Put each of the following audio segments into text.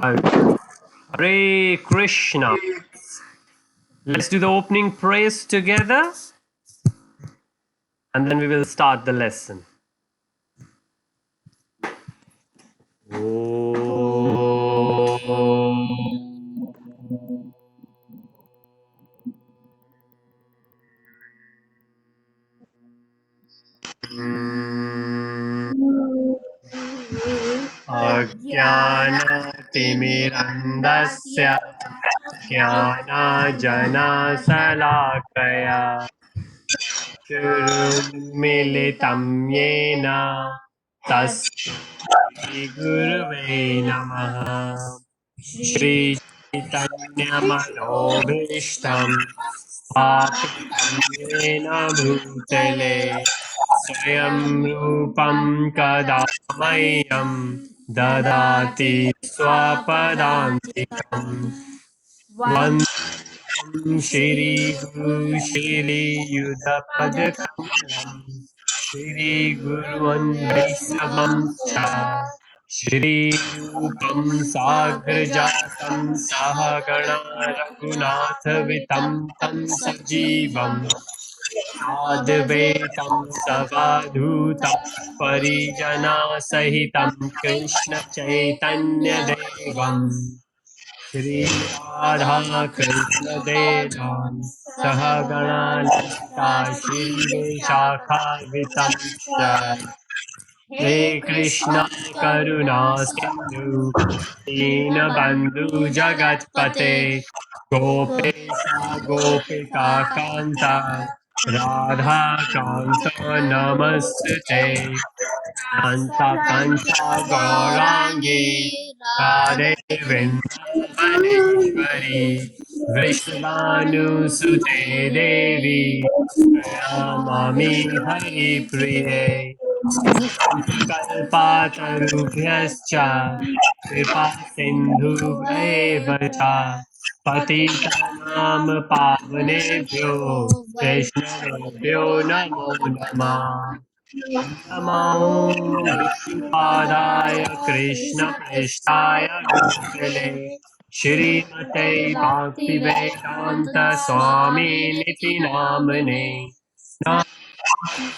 Okay. Hare Krishna. Let's do the opening prayers together and then we will start the lesson. Ajnanaतिमिरन्दस्य ज्ञानजनशलाकया चक्षुरुन्मीलितं येन तस्मै गुरवे नमः। श्रीचैतन्यमनोभीष्टं स्थापितं येन भूतले स्वयं रूपं कदा मह्यं ददाति स्वपदान्तिकम्। वन्दं श्रीगुरु श्रीयुतपदकमलं श्रीगुरुन् वैष्णवंश्च श्रीरूपं साग्रजातं सहगणा रघुनाथवितं तं सजीवम् साद्वैतं सवधूतं परिजनसहितं कृष्णचैतन्यदेवम् श्रीराधा कृष्णदेवं सहगणा ललिता श्रीविशाखान्वितं हे कृष्ण करुणा सिन्धु दीनबन्धु जगत्पते गोपेश गोपिका कान्त राधा कान्त नमस्ते कान्ता गौरांगी राधे वृन्दावनेश्वरी वृषभानुसुते देवी प्रणमामि हरिप्रिये कल्पतरुभ्यश्च कृपा सिन्धुभ्येव च पतितानां पावनेभ्यो वैष्णवेभ्यो नमो नमः। नमो विष्णुपादाय कृष्णप्रेष्ठाय भूतले श्रीमते भक्तिवेदान्त स्वामिनिति नामने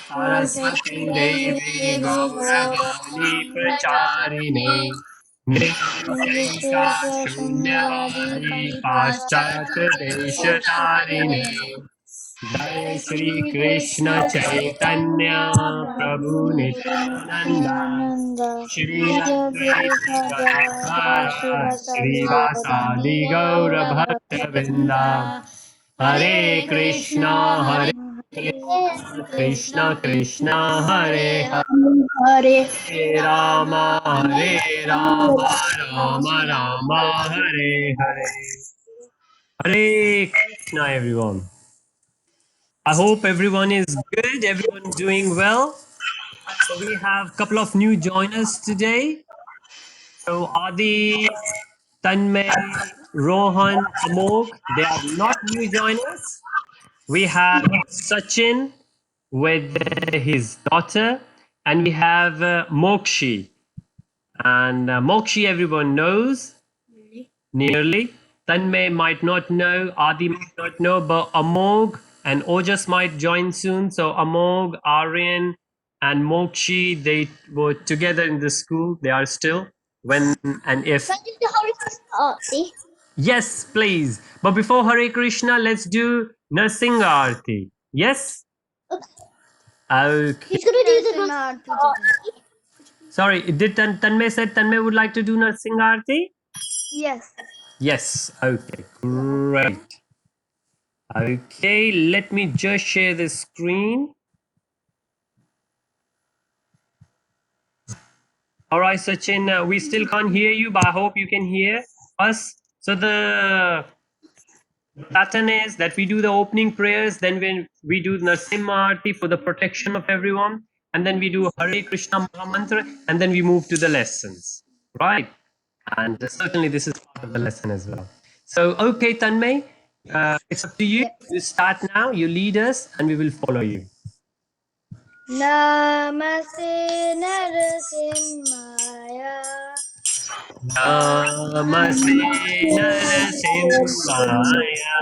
सरस्वती देवी गौरवाणी प्रचारिणे निर्विशेषा शून्यवादी पाश्चात्य देशतारिणे जय श्री कृष्ण चैतन्य प्रभु नित्यानंद श्री अद्वैत गदाधर श्रीवासादि गौर भक्त वृंदा हरे Krishna Krishna Krishna Hare Hare Hare Ram Ram Ram Hare Hare. Hare Krishna, everyone. I hope everyone is good, everyone doing well. So we have a couple of new joiners today. So Adi, Tanmay, Rohan, Amog, they are not new joiners. We have Sachin with his daughter, and we have Mokshi. And Mokshi, everyone knows nearly. Tanmay might not know, Adi might not know, but Amog and Ojas might join soon. So Amog, Aryan, and Mokshi, they were together in the school. They are still. When and if. Yes, please. But before Hare Krishna, let's do Narsinga Aarti. Yes? Okay. He's gonna do the Sorry, did Tanmay said Tanmay would like to do Narsinga Aarti? Yes. Yes. Okay, great. Okay, let me just share the screen. All right, Sachin, we still can't hear you, but I hope you can hear us. So the pattern is that we do the opening prayers, then when we do Narsimha Aarti for the protection of everyone, and then we do Hare Krishna Mahamantra, and then we move to the lessons, right? And certainly this is part of the lesson as well. So, okay, Tanmay, it's up to you. You start now, you lead us, and we will follow you. Namaste Narasimhaya Namaste Narasimhaya.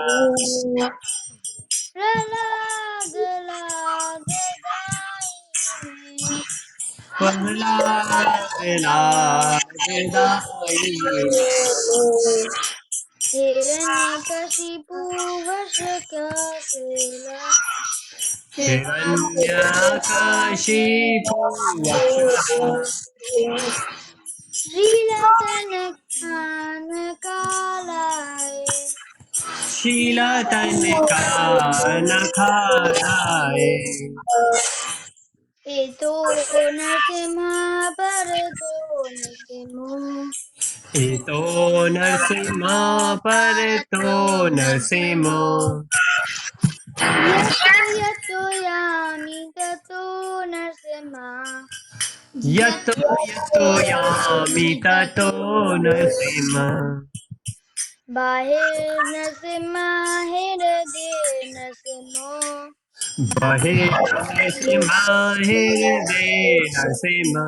Prahlad लाद दाहिने Prahlad Ladayini. Hiranyakashipu वश कैला Hiranyakashipu श्रीलतन कान कालाय Shilatanika Nakharaye. एतो नरसिंहा परतो नरसिंहो Ito Narsimha Parito Narsimo. यतो यतो यामि ततो Narasimha Yato Yato Yami Tato Narsima. बाहिर्नरसिंहा हृदये नरसिंहो Bahe Narsima Hirde Narsima.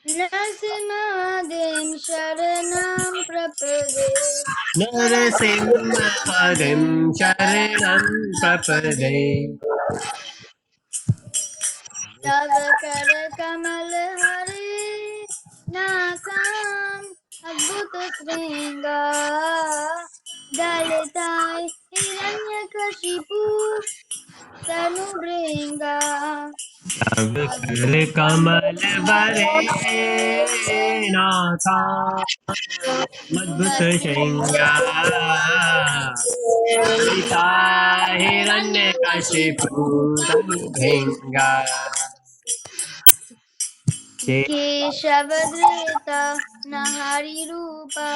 नरसिंहादिं शरणं प्रपदे Narasimha Adim Sharanam Prapade. तव कर कमल हरे नासाम अद्भुत श्रृंगा दलिताय हिरण्यकशिपु तनु भृंगा Ab kar kamal bare naatha madhut shringa lita hiranya kashipu tanu bhenga ke केशवधृता नहरि रूपा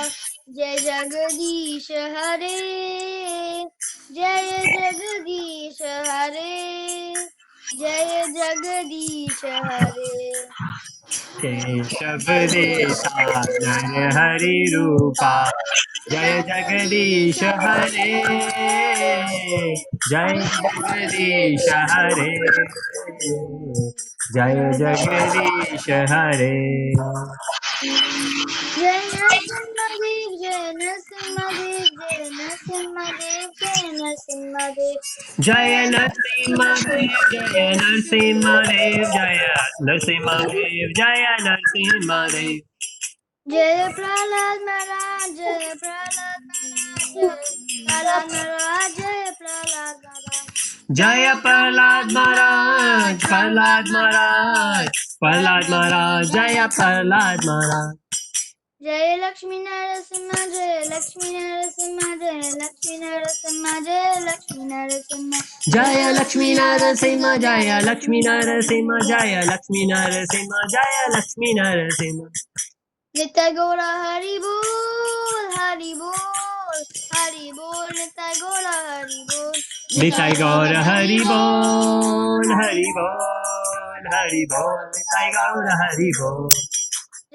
जय जगदीश हरे जय जगदीश हरे जय जगदीश हरे keshav deta nar hari रूपा जय जगदीश हरे जय जगदीश हरे जय जगदीश हरे जय नरसिम्हादेव जय नरसिम्हादेव जय नरसिम्हादेव जय नरसिम्हादेव जय नरसिंहदेव जय नरसिंहदेव जय नरसिंहदेव जय नरसिंहदेव जय प्रहलाद महाराज जय प्रहलाद महाराज जय प्रहलाद महाराज जय प्रहलाद महाराज जय प्रहलाद महाराज प्रहलाद महाराज प्रहलाद महाराज जय प्रहलाद महाराज जय लक्ष्मी नरसिम्हा जय लक्ष्मी नरसिम्हा जय लक्ष्मी नरसिम्हा जय लक्ष्मी नरसिम्हा जय लक्ष्मी नरसिंह जय लक्ष्मी नरसिंह जय लक्ष्मी नरसिंह जय लक्ष्मी नरसिंह नित्य गौरा हरि बोल हरि बोल हरि बोल नित्य गौरा हरि बोल निताय गौर हरि बोल हरि बोल हरि बोल निताय गौर हरि बोल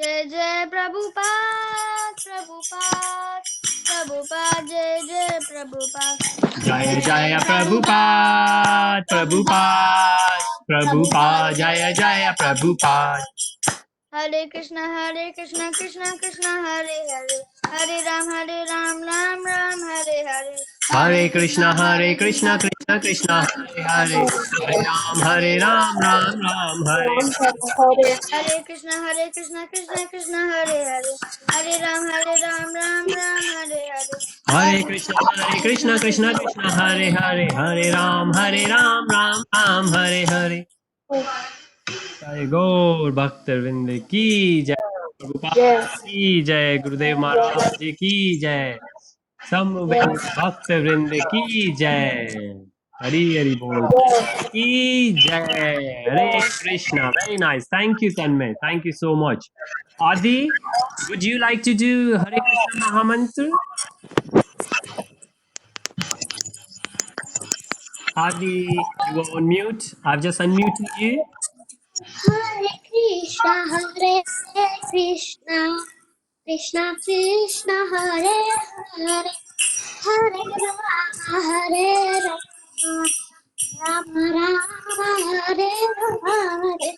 जय जय प्रभुपाद प्रभुपाद प्रभुपाद जय जय प्रभुपाद जय जय प्रभुपाद प्रभुपाद प्रभुपाद जय जय प्रभुपाद हरे कृष्णा कृष्णा कृष्णा हरे हरे हरे राम राम राम हरे हरे हरे कृष्णा कृष्णा कृष्णा हरे हरे हरे राम राम हरे हरे कृष्णा कृष्णा हरे हरे हरे राम राम राम हरे हरे हरे कृष्णा कृष्णा हरे राम राम हरे हरे जय गौर भक्त वृंद की जय प्रभुपाद की जय गुरुदेव महाराज की जय समवेत भक्त वृंद की जय हरी हरि बोल की जय Hare Krishna very nice thank you Tanmay thank you so much Adi would you like to do Hare Krishna Mahamantra? Adi, you were on mute. I've just unmuted you. Hare Krishna, Krishna Krishna, Hare Hare, Hare Rama, Hare Rama, Rama Rama, Hare Hare.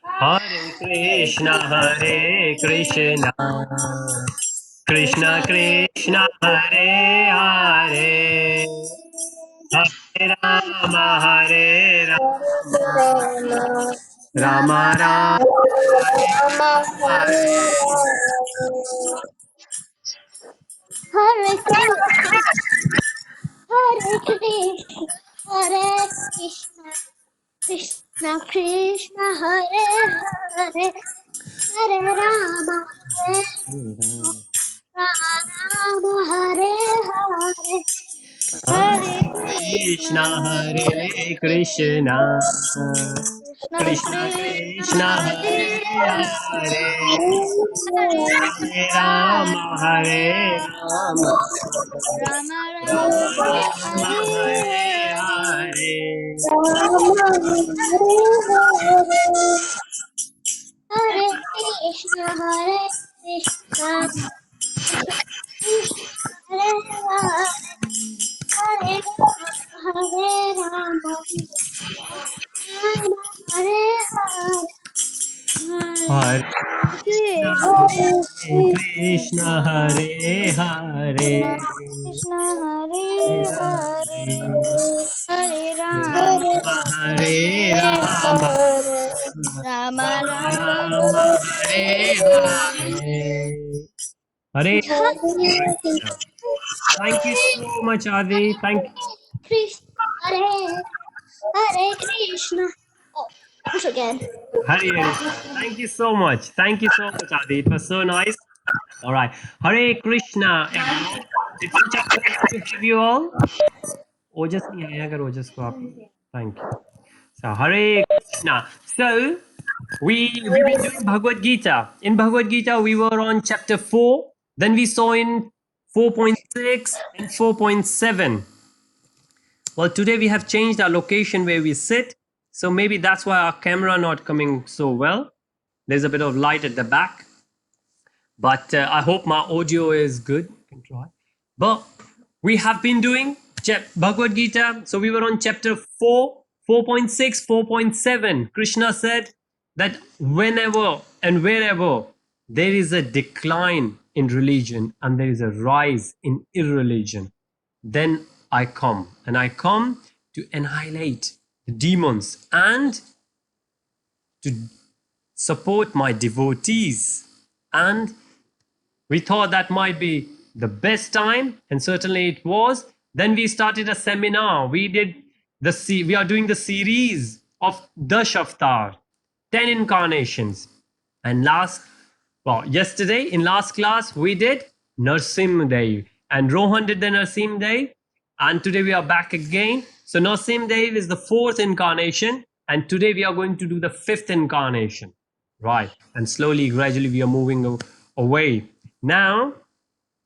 Hare Krishna, Krishna Krishna, Hare Hare, Hare Rama, Hare Rama, Rama, Rama, Rama, Hare Krishna, Hare Krishna, Hare Krishna, Krishna Krishna, Hare Hare, Hare Rama, Hare Rama, Hare Hare, Hare Krishna, Krishna, Hare Hare Krishna, Krishna, Krishna Krishna, Krishna, Hare Hare Hare, Hare, Hare Hare Rama, Rama, Hare Hare Rama, Rama, Rama Rama, Rama, Hare Hare Hare. Hare. Hare Krishna, Hare Krishna, Krishna Krishna, Hare Hare, Hare Rama, Hare Rama, Rama Hare Hare, Hare Hare Krishna, Krishna, Hare Krishna, Hare Hare, Krishna, Hare Hare Hare, Hare, Hare Rama, Rama Hare Hare Rama, Rama, Rama Rama, Rama Hare Hare Hare. Hare. Hare Krishna. Thank you so much, Adi. Thank you. Krishna, Hare Hare Krishna. Oh, push again. Hare Krishna. Thank you so much. Thank you so much, Adi. It was so nice. All right. Hare Krishna, everyone. It's such a pleasure to have you all. ओजस नहीं आया अगर ओजस को आप thank you. So Hare Krishna. So we've been doing Bhagavad Gita. In Bhagavad Gita we were on chapter 4. Then we saw in 4.6 and 4.7. Well, today we have changed our location where we sit. So maybe that's why our camera not coming so well. There's a bit of light at the back. But I hope my audio is good. Can try. But we have been doing Bhagavad Gita. So we were on chapter 4, 4.6, 4.7. Krishna said that whenever and wherever there is a decline in religion and there is a rise in irreligion, then I come and I come to annihilate the demons and to support my devotees. And we thought that might be the best time, and certainly it was. Then we started a seminar. We are doing the series of Dashavatar, 10 incarnations. And yesterday in last class we did Narsim Dev, and Rohan did the Narsim Dev, and today we are back again. So Narsim Dev is the fourth incarnation, and today we are going to do the fifth incarnation. Right. And slowly, gradually, we are moving away. Now,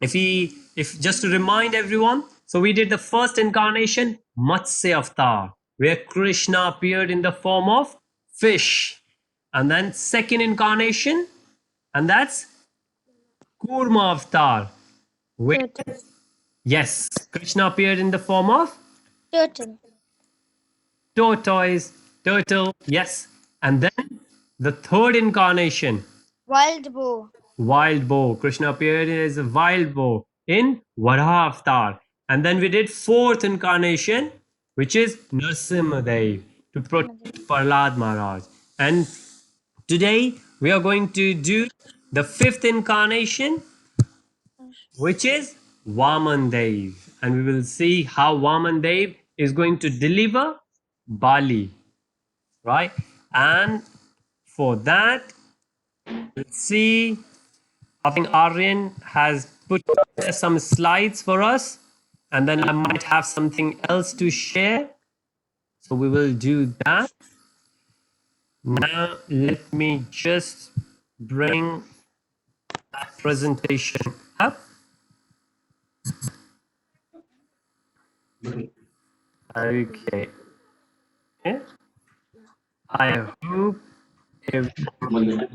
if just to remind everyone, so we did the first incarnation, Matsya Avatar, where Krishna appeared in the form of fish. And then second incarnation, and that's Kurma Avatar, where, Turtle. yes, Krishna appeared in the form of Turtle. tortoise, turtle, yes. And then the third incarnation, Wild boar. wild boar. Krishna appeared as a wild boar in Varaha Avatar. And then we did fourth incarnation, which is Narsimhadev, to protect Prahlad Maharaj. And today we are going to do the fifth incarnation, which is Vaman Dev. And we will see how Vaman Dev is going to deliver Bali, right? And for that, let's see. I think Aryan has put some slides for us, and then I might have something else to share. So we will do that. Now, let me just bring that presentation up. Okay. Yeah. I hope everyone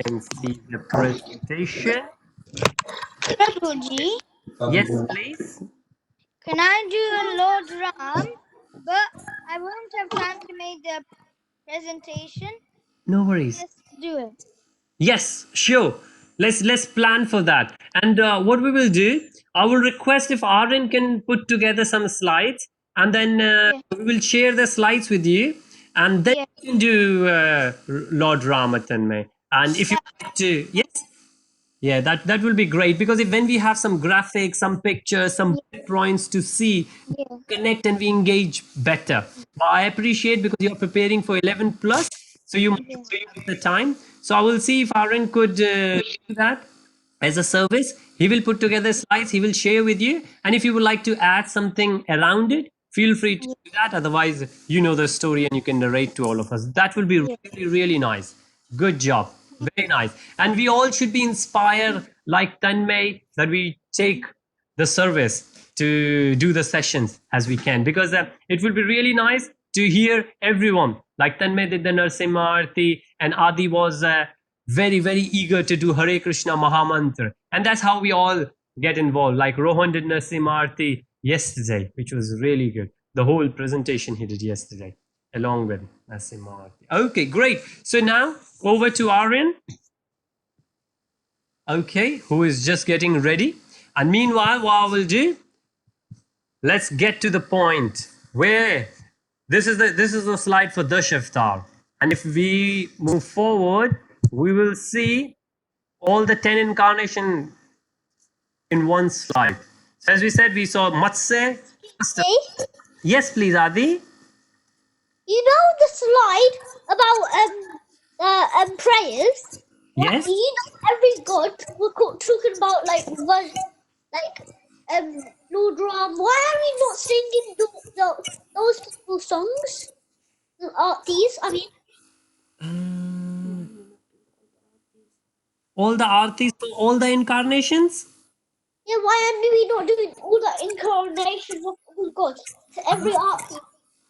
can see the presentation. Prabhuji, Yes, please. can I do a Lord Ram? But I won't have time to make the presentation. No worries. Let's do it. Yes, sure. Let's plan for that. And what we will do, I will request if Aryan can put together some slides, and then Yeah, we will share the slides with you, and then yeah, you can do Lord Ramatanmay. And if you that, like to, yes, yeah, that will be great because if when we have some graphics, some pictures, some yeah, points to see, yeah, connect and we engage better. But I appreciate because you're preparing for 11 plus, so you might yeah, take the time. So I will see if Aaron could do that as a service. He will put together slides. He will share with you, and if you would like to add something around it, feel free to yeah, do that. Otherwise, you know the story and you can narrate to all of us. That will be yeah, really, really nice. Good job. Very nice. And we all should be inspired, like Tanmay, that we take the service to do the sessions as we can, because it will be really nice to hear everyone. Like Tanmay did the Narsimha Arti, and Adi was very, very eager to do Hare Krishna Mahamantra. And that's how we all get involved. Like Rohan did Narsimha Arti yesterday, which was really good. The whole presentation he did yesterday along with Narsimha Arti. Okay, great. So now over to Aryan, okay, who is just getting ready. And meanwhile, what I will do, let's get to the point where this is the slide for Dashavatar. And if we move forward, we will see all the 10 incarnation in one slide. So as we said, we saw Matsya. Hey, Yes, please, Adi. you know the slide about prayers? What Yes. you know every god talking about like Lord Ram. Why are we not singing those people songs? These, I mean, All the artis, all the incarnations. yeah. Why are we not doing all the incarnations of all gods? So every artist,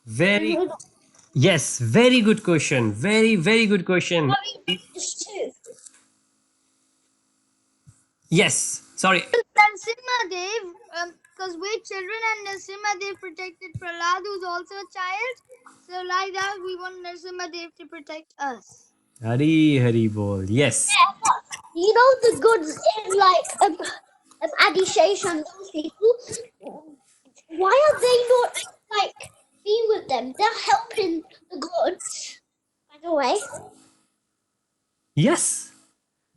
Very, why yes, very good question. Very, very good question. we just two? Yes, sorry. Narasimha Dev, because we're children and Narasimha Dev protected Prahlad, who's also a child. So, like that, we want Narasimha Dev to protect us. Hari Hari Bol. Yes. Yeah, but you know the gods in Adi Sheish and those people. Why are they not like be with them? They're helping the gods. By the way, Yes.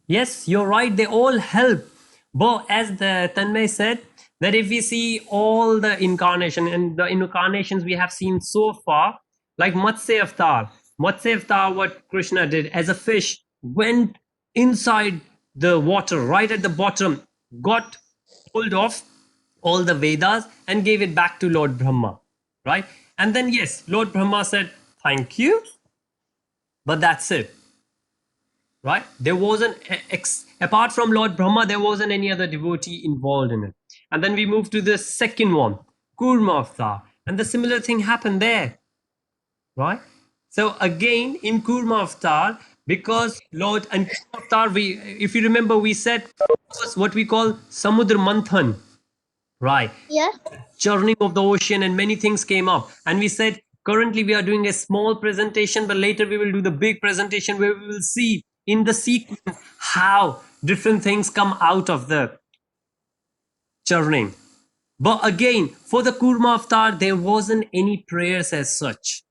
Yes, you're right. They all help. But as the Tanmay said, that if we see all the incarnation and the incarnations we have seen so far, like Matsya Avatar, what Krishna did as a fish, went inside the water, right at the bottom, got hold of all the Vedas and gave it back to Lord Brahma, right? And then, yes, Lord Brahma said, thank you, but that's it, right? There wasn't apart from Lord Brahma, there wasn't any other devotee involved in it. And then we move to the second one, Kurma Avatar, and the similar thing happened there, right? So again in Kurma Avatar, because Lord and Kurma Avatar, we, if you remember, we said was what we call Samudra Manthan, right? yeah. Churning of the ocean, and many things came up, and we said currently we are doing a small presentation, but later we will do the big presentation where we will see in the sequence how different things come out of the churning. But again, for the Kurma Avatar, there wasn't any prayers as such.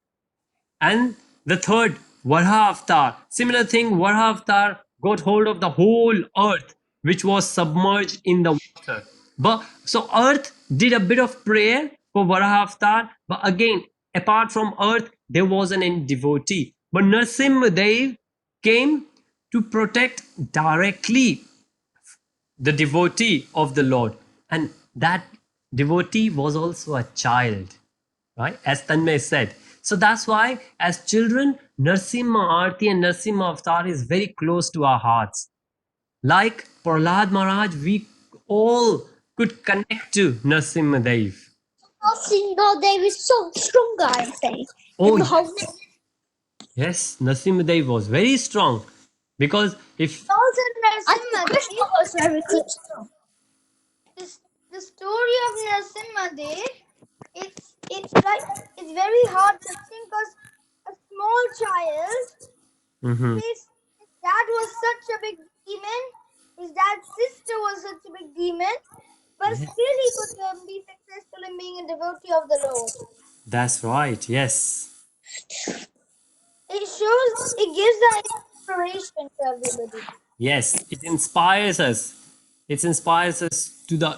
And the third, Varha Avatar, similar thing. Varha Avatar got hold of the whole earth, which was submerged in the water. But so earth did a bit of prayer for Varaha Avatar, but again, apart from earth, there wasn't any devotee. But Narsimha Dev came to protect directly the devotee of the Lord, and that devotee was also a child, right? As Tanmay said. So that's why, as children, Narsimha Arti and Narsimha Avatar is very close to our hearts. Like Prahlad Maharaj, we all could connect to Narsimha Dev. Single Dave is so stronger, I think, in Oh, the whole. yes, Narsimha Dev was very strong because if Also, I think Narasimha Krishna Dev, was very strong. the story of Narasimha Dev, it's like it's very hard to think because a small child Mm-hmm. His dad was such a big demon. His dad's sister was such a big demon. But Yeah. still, he could be successful in being a devotee of the Lord. That's right. Yes. It shows, it gives that inspiration to everybody. Yes. It inspires us. It inspires us to the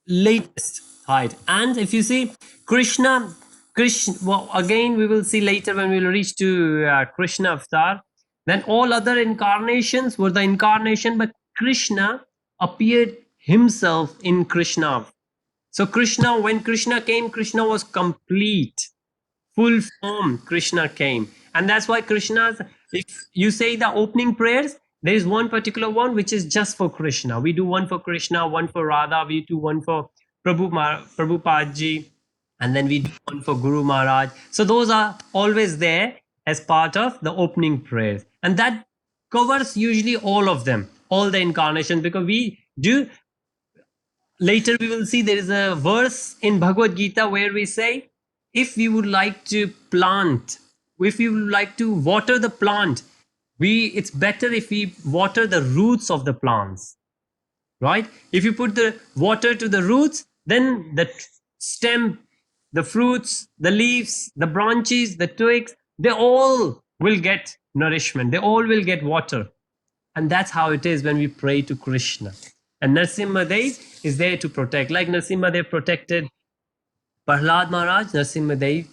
latest height. And if you see Krishna, well, again, we will see later when we will reach to Krishna avatar. Then all other incarnations were the incarnation, but Krishna appeared himself in Krishna. So Krishna, when Krishna came, Krishna was complete, full form. Krishna came, and that's why Krishna's. If you say the opening prayers, there is one particular one which is just for Krishna. We do one for Krishna, one for Radha, we do one for Prabhupada ji, and then we do one for Guru Maharaj. So those are always there as part of the opening prayers, and that covers usually all of them, all the incarnations, because we do. Later we will see there is a verse in Bhagavad Gita where we say, if we would like to plant, if we would like to water the plant, we it's better if we water the roots of the plants, right? If you put the water to the roots, then the stem, the fruits, the leaves, the branches, the twigs, they all will get nourishment, they all will get water. And that's how it is when we pray to Krishna. And Narsimhadev is there to protect. Like Narsimhadev protected Prahlad Maharaj, Narsimhadev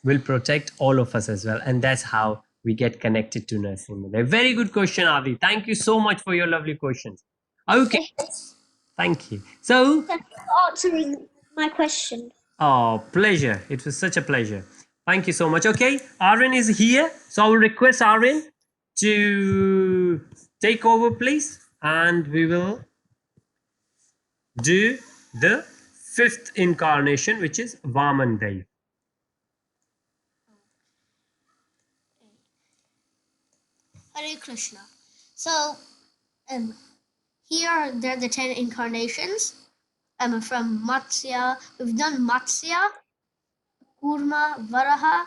will protect all of us as well. And that's how we get connected to Narsimhadev. Very good question, Adi. Thank you so much for your lovely questions. Okay, thank you. So, Thank you for answering my question. oh, pleasure. It was such a pleasure. Thank you so much. Okay, Arun is here. So I will request Arun to take over, please. And we will do the fifth incarnation, which is Vaman Dev. Hare Krishna. So, um, here there are the 10 incarnations. From Matsya, we've done Matsya, Kurma, Varaha.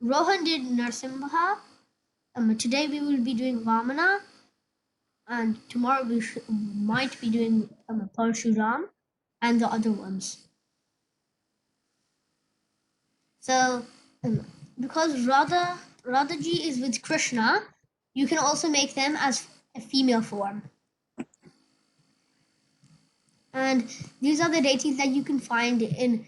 Rohan did Narsimha. Today we will be doing Vamana, and tomorrow we might be doing Parshuram and the other ones. So, because Radhaji is with Krishna, you can also make them as a female form. And these are the deities that you can find in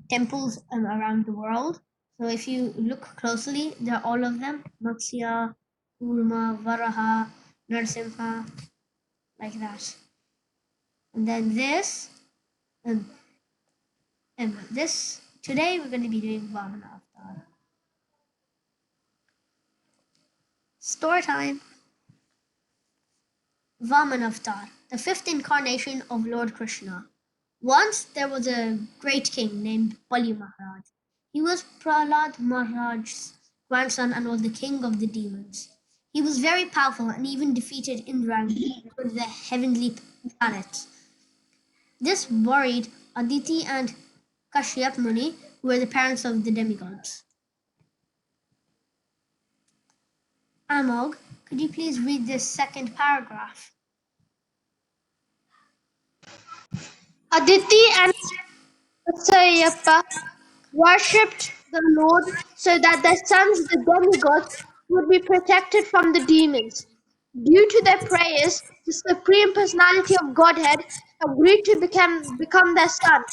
temples around the world. So if you look closely, they're all of them: Matsya, Kurma, Varaha, Narsimha, like that. And then this, this today we're going to be doing Vamana Avatar. Story time. Vamana Avatar, the fifth incarnation of Lord Krishna. Once there was a great king named Bali Maharaj. He was Prahlad Maharaj's grandson and was the king of the demons. He was very powerful and even defeated Indra with the heavenly planets. This worried Aditi and Kashyap Muni, who were the parents of the demigods. Amog, could you please read this second paragraph? Aditi and Kasyapa worshipped the Lord so that their sons, the demigods, would be protected from the demons. Due to their prayers, the Supreme Personality of Godhead agreed to become their son.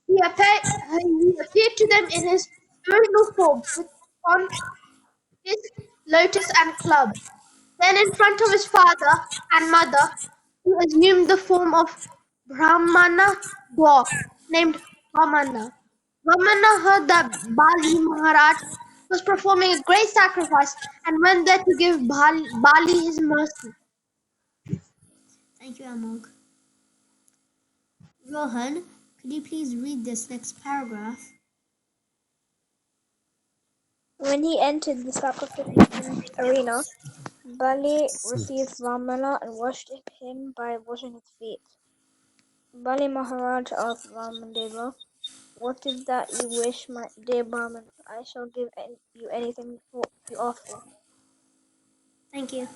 He appeared to them in his original form with front, fist, lotus, and club. Then, in front of his father and mother, he assumed the form of Brahmana dwarf named Vamana. Vamana heard that Bali Maharaj was performing a great sacrifice and went there to give Bali his mercy. Thank you, Amog. Rohan, could you please read this next paragraph? When he entered the sacrificial arena, Bali received Vamana and worshipped him by washing his feet. Bali Maharaj asked Vamanadeva, "What is that you wish, my dear Brahman? I shall give you anything you ask for." Thank you.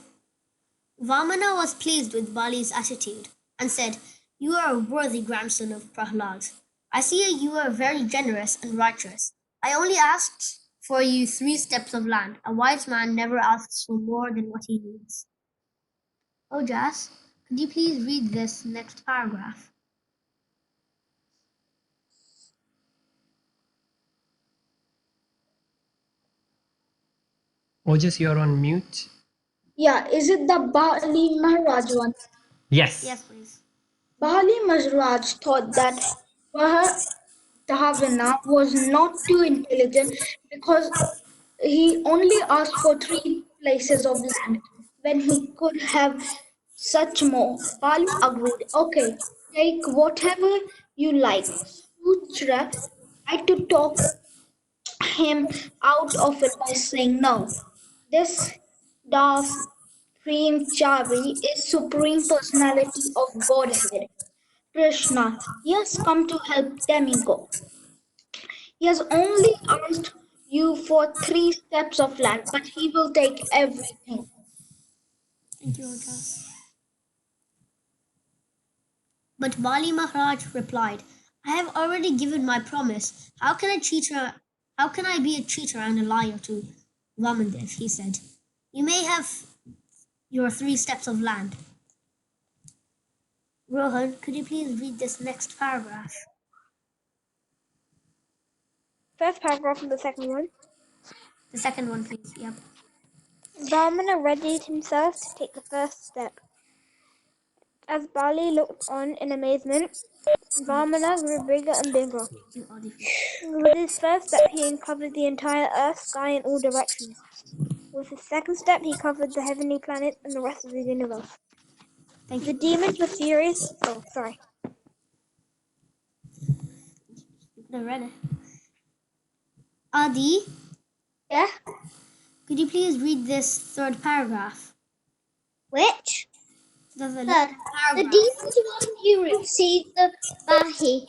Vamana was pleased with Bali's attitude and said, "You are a worthy grandson of Prahlad. I see you are very generous and righteous. I only asked for you 3 steps of land. A wise man never asks for more than what he needs." Oh, Jas, could you please read this next paragraph? Ojas, you're on mute. Yeah, is it the Bali Maharaj one? Yes. Yes, please. Bali Maharaj thought that Dhavana was not too intelligent because he only asked for 3 places of land when he could have such more. Bali agreed, okay, take whatever you like. Sutra tried to talk him out of it by saying, no, this Dav Chari is Supreme Personality of Godhead. Krishna, he has come to help demigod. He has only asked you for 3 steps of land, but he will take everything. Thank you, Jas. But Bali Maharaj replied, "I have already given my promise. How can I be a cheater and a liar to Vamandev?" he said. "You may have your 3 steps of land." Rohan, could you please read this next paragraph? First paragraph and the second one. The second one, please. Yep. Vamana readied himself to take the first step. As Bali looked on in amazement, Vamana grew bigger and bigger. With his first step, he uncovered the entire earth, sky, in all directions. With his second step, he covered the heavenly planets and the rest of the universe. Thank The you. demons were furious. Oh, sorry. I read it. Adi, Yeah? could you please read this third paragraph? Which? The Third. The paragraph. demons, when you received the Bahi,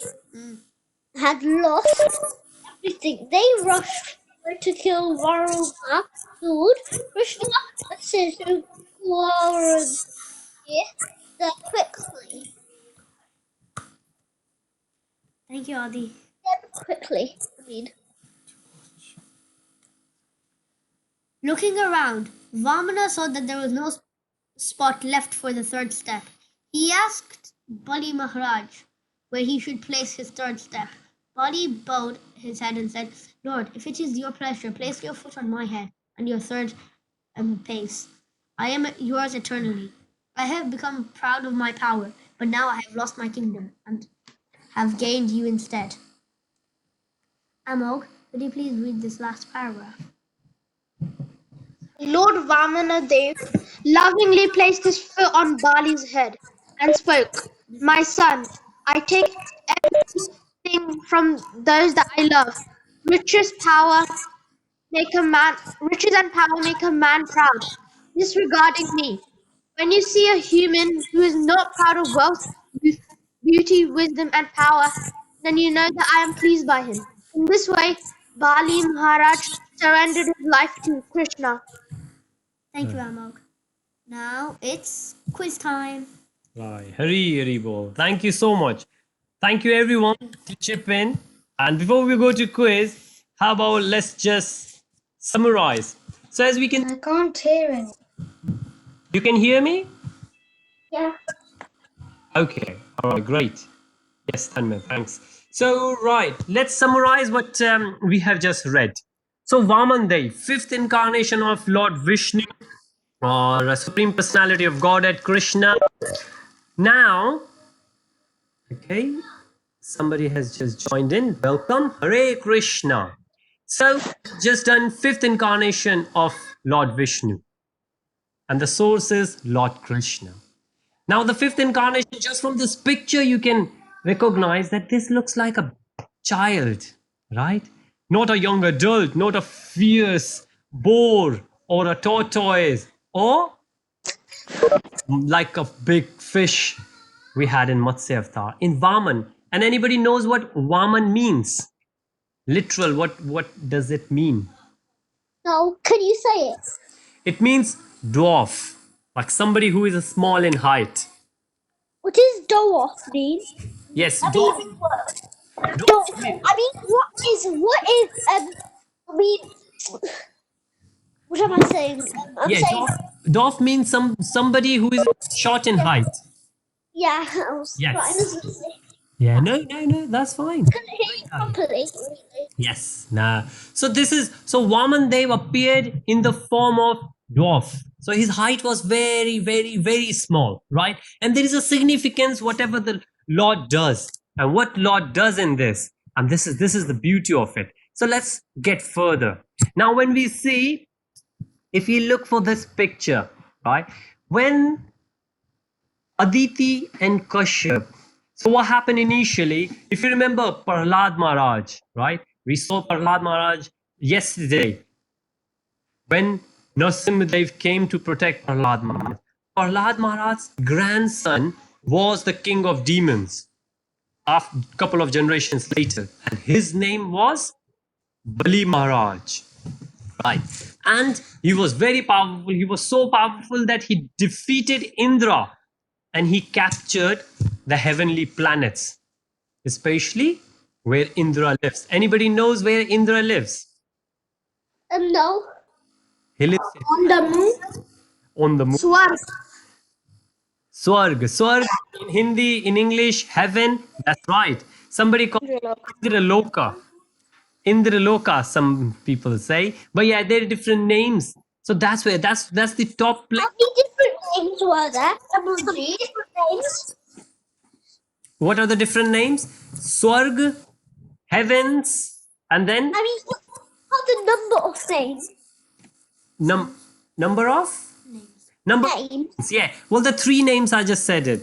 had lost everything. They rushed forward to kill Varuna, Lord Krishna, assisted Gaurav quickly. Thank you, Adi. Quickly, I mean. Looking around, Vamana saw that there was no spot left for the third step. He asked Bali Maharaj where he should place his third step. Bali bowed his head and said, "Lord, if it is your pleasure, place your foot on my head and your third pace. I am yours eternally. I have become proud of my power, but now I have lost my kingdom and have gained you instead." Amog, could you please read this last paragraph? Lord Vamanadev lovingly placed his foot on Bali's head and spoke, "My son, I take everything from those that I love. Riches and power make a man proud, disregarding me. When you see a human who is not proud of wealth, youth, beauty, wisdom, and power, then you know that I am pleased by him." In this way, Bali Maharaj surrendered his life to Krishna. Thank you, Amog. Now it's quiz time. Right. Hari Hari Bol. Thank you so much. Thank you everyone to chip in. And before we go to quiz, how about let's just summarize. So as we can, I can't hear any. you can hear me? Yeah. Okay. All right. Great. Yes, Tanmay, thanks. So right, let's summarize what we have just read. So Vaman Dev, fifth incarnation of Lord Vishnu, or a supreme personality of Godhead Krishna. Now, okay, somebody has just joined in. Welcome. Hare Krishna. So, just done fifth incarnation of Lord Vishnu. And the source is Lord Krishna. Now, the fifth incarnation, just from this picture, you can recognize that this looks like a child, right? Not a young adult, not a fierce boar or a tortoise, or like a big fish we had in Matsya Avatar, in Vaman. And anybody knows what Vaman means? Literal, what does it mean? No, can you say it? It means dwarf, like somebody who is small in height. What does dwarf mean? Yes, I mean, dwarf mean- I mean, what is I mean, what am I saying? I'm yeah, saying, dwarf means somebody who is short in height. yeah, I was trying to Yes. say, Yeah, no, that's fine. couldn't hear you properly. Yes, nah. So this is so Vaman Dev appeared in the form of dwarf. So his height was very, very, very small, right? And there is a significance whatever the Lord does, and what Lord does in this, and this is the beauty of it. So let's get further. Now, when we see, if you look for this picture, right, when Aditi and Kashyap. So what happened initially? If you remember Prahlad Maharaj, right? We saw Prahlad Maharaj yesterday when Narasimhadev came to protect Prahlad Maharaj. Prahlad Maharaj's grandson was the king of demons a couple of generations later. And his name was Bali Maharaj. Right. And he was very powerful. He was so powerful that he defeated Indra and he captured the heavenly planets, especially where Indra lives. Anybody knows where Indra lives? No. He lives On the moon. on the moon. Swarg. Swarg. Swarg in Hindi, in English, heaven. That's right. Somebody called Indraloka. Indraloka, some people say. But yeah, there are different names. So that's where that's the top place. How many different names were there? Double G. Different names. What are the different names? Swarg, heavens, and then I mean, what's the number of names? num number of number. Names. Yeah. Well, the three names I just said it.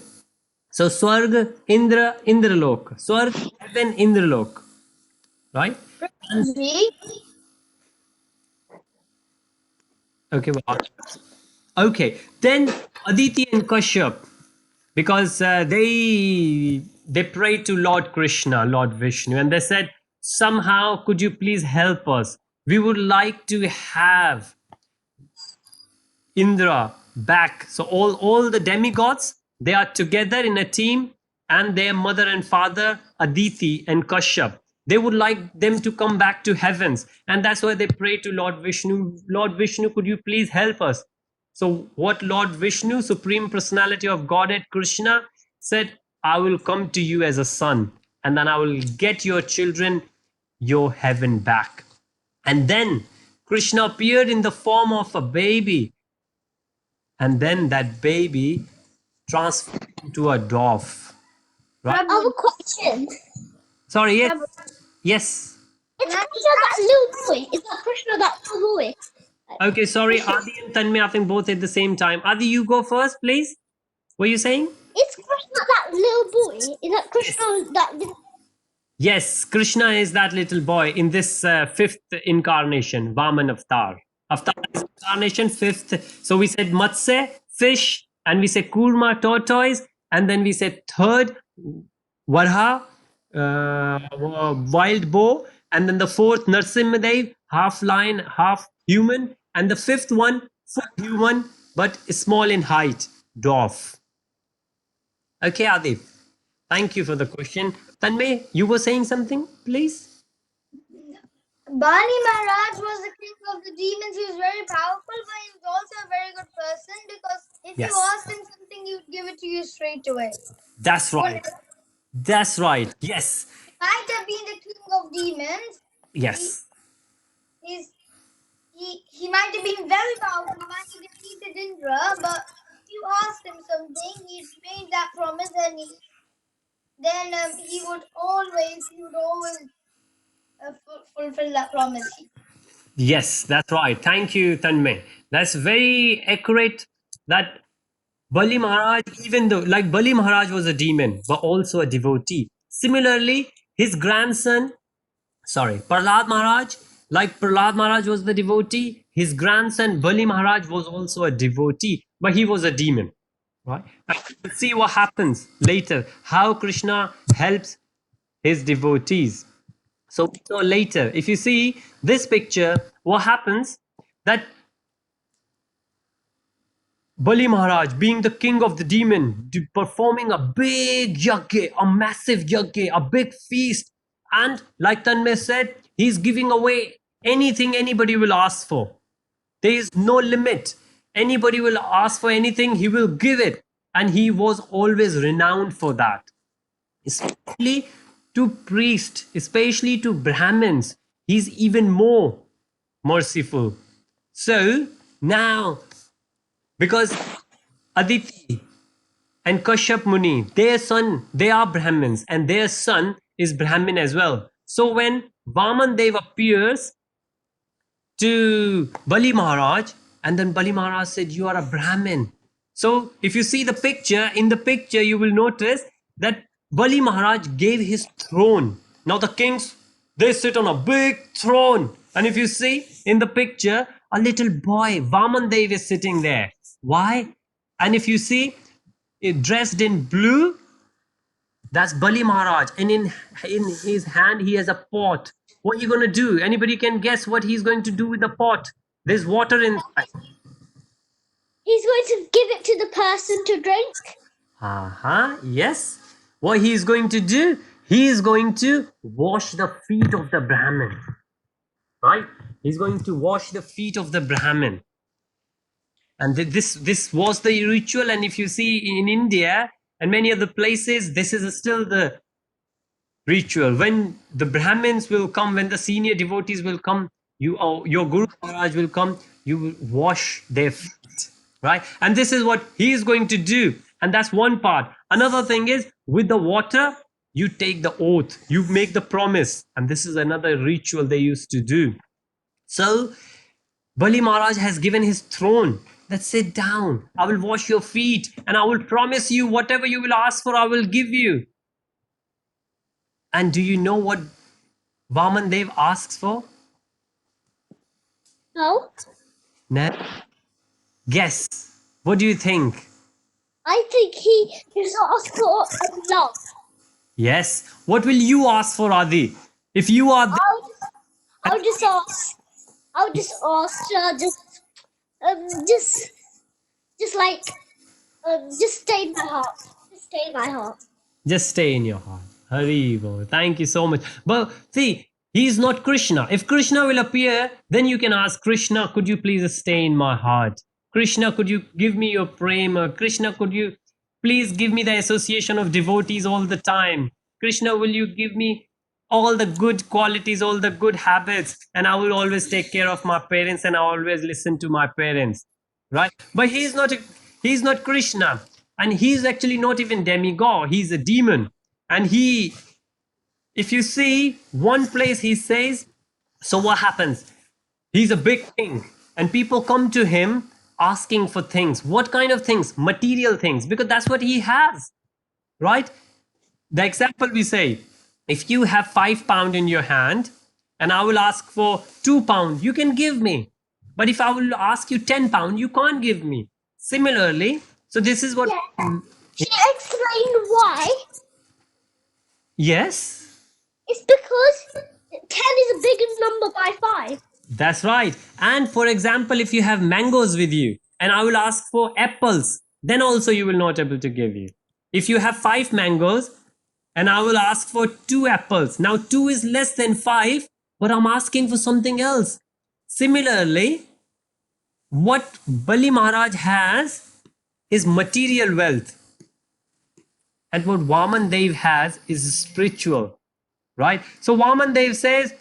So Swarg, Indra, Indralok. Swarg, heaven, Indralok. Right? G. Okay. Well, okay. Then Aditi and Kashyap, because they prayed to Lord Krishna, Lord Vishnu, and they said, somehow could you please help us? We would like to have Indra back. So all the demigods, they are together in a team, and their mother and father Aditi and Kashyap, they would like them to come back to heavens, and that's why they pray to Lord Vishnu. Lord Vishnu, could you please help us? So what Lord Vishnu, Supreme Personality of Godhead Krishna, said, I will come to you as a son, and then I will get your children your heaven back. And then Krishna appeared in the form of a baby, and then that baby transformed into a dwarf. Right? I have a question. Sorry, yes. Yes. It's Krishna that little boy. Is that Krishna that little boy? Okay, sorry, Adi and Tanmay, I think both at the same time. Adi, you go first, please. What are you saying? Is Krishna that little boy? Is that Krishna that little Yes, Krishna is that little boy in this fifth incarnation, Vaman Avatar. Avatar is incarnation, fifth. So we said Matsya, fish, and we said Kurma, tortoise, and then we said third, Varha, wild boar, and then the fourth, Narsimhadev, half lion, half human, and the fifth one, full human, but small in height, dwarf. Okay, Adib. Thank you for the question. Tanmay, you were saying something, please? Bani Maharaj was the king of the demons. He was very powerful, but he was also a very good person because if Yes. you asked him something, he would give it to you straight away. That's right. That's right. Yes. Might have been the king of demons. Yes. He might have been very powerful. He might have defeated Indra, but if you asked him something, he made that promise, and he would always fulfill that promise. Yes, that's right. Thank you, Tanmay. That's very accurate. That Bali Maharaj, even though like Bali Maharaj was a demon, but also a devotee. Similarly, his grandson, sorry, Prahlad Maharaj, like Prahlad Maharaj was the devotee, his grandson Bali Maharaj was also a devotee, but he was a demon. Right? And we'll see what happens later, how Krishna helps his devotees. So later, if you see this picture, what happens that Bali Maharaj, being the king of the demon, performing a big yajna, a massive yajna, a big feast. And like Tanmay said, he's giving away anything anybody will ask for. There is no limit. Anybody will ask for anything, he will give it. And he was always renowned for that. Especially to priests, especially to Brahmins, he's even more merciful. So now, because Aditi and Kashyap Muni, their son, they are Brahmins, and their son is Brahmin as well. So when Vaman Dev appears to Bali Maharaj, and then Bali Maharaj said, "You are a Brahmin." So if you see the picture, in the picture, you will notice that Bali Maharaj gave his throne. Now the kings, they sit on a big throne. And if you see in the picture, a little boy, Vaman Dev, is sitting there. Why? And if you see, dressed in blue, that's Bali Maharaj, and in his hand he has a pot. What are you gonna do? Anybody can guess what he's going to do with the pot? There's water inside. He's going to give it to the person to drink. Yes. What he is going to do? He is going to wash the feet of the Brahmin. Right? He's going to wash the feet of the Brahmin. And this was the ritual. And if you see in India and many other places, this is still the ritual. When the Brahmins will come, when the senior devotees will come, your Guru Maharaj will come, you will wash their feet, right? And this is what he is going to do. And that's one part. Another thing is, with the water, you take the oath, you make the promise. And this is another ritual they used to do. So Bali Maharaj has given his throne. Let's sit down. I will wash your feet and I will promise you whatever you will ask for, I will give you. And do you know what Vaman Dev asks for? No, No. Guess. What do you think? I think he just asked for love. Yes. What will you ask for, Adi? If you are the, I'll just ask. I'll just ask. Just stay in my heart. Just stay in my heart. just stay in your heart. Hari Bol. Thank you so much. But see, he is not Krishna. If Krishna will appear, then you can ask Krishna, could you please stay in my heart? Krishna, could you give me your prema? Krishna, could you please give me the association of devotees all the time? Krishna, will you give me all the good qualities, all the good habits, and I will always take care of my parents and I always listen to my parents, right? But he's not Krishna, and he's actually not even demigod. He's a demon, and he, if you see one place, he says, so what happens? He's a big king, and people come to him asking for things. What kind of things? Material things, because that's what he has, right? The example we say, if you have £5 in your hand and I will ask for £2, you can give me. But if I will ask you £10, you can't give me. Similarly, so this is what. Yeah. Should I explain why? Yes, It's because 10 is a bigger number by 5. that's right. And for example, if you have mangoes with you and I will ask for apples, then also you will not able to give you. If you have 5 mangoes and I will ask for 2 apples, now 2 is less than 5, but I'm asking for something else. Similarly, what Bali Maharaj has is material wealth, and what Vaman Dev has is spiritual, right? So Vaman Dev says,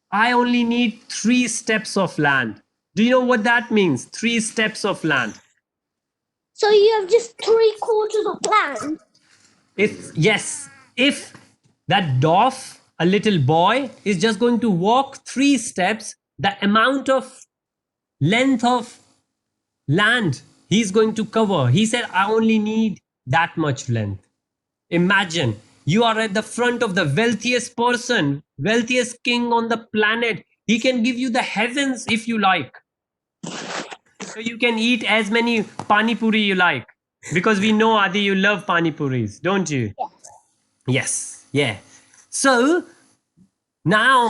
I only need 3 steps of land. Do you know what that means? 3 steps of land. So you have just 3/4 of land. If that dwarf, a little boy, is just going to walk 3 steps, the amount of length of land he's going to cover, he said, I only need that much length. Imagine you are at the front of the wealthiest person, wealthiest king on the planet. He can give you the heavens if you like. So you can eat as many pani puri you like. Because we know, Adi, you love pani puris, don't you? Yes. Yeah. So now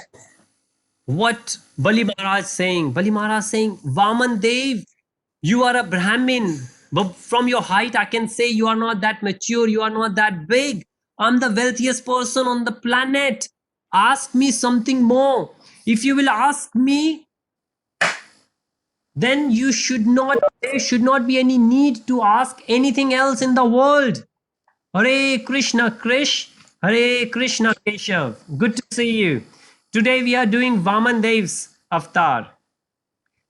what Bali Maharaj saying? Bali Maharaj saying, Vaman Dev, you are a Brahmin. But from your height, I can say you are not that mature, you are not that big. I'm the wealthiest person on the planet. Ask me something more. If you will ask me, then there should not be any need to ask anything else in the world. Hare Krishna Krish, Hare Krishna Keshav. Good to see you. Today we are doing Vaman Dev's avatar.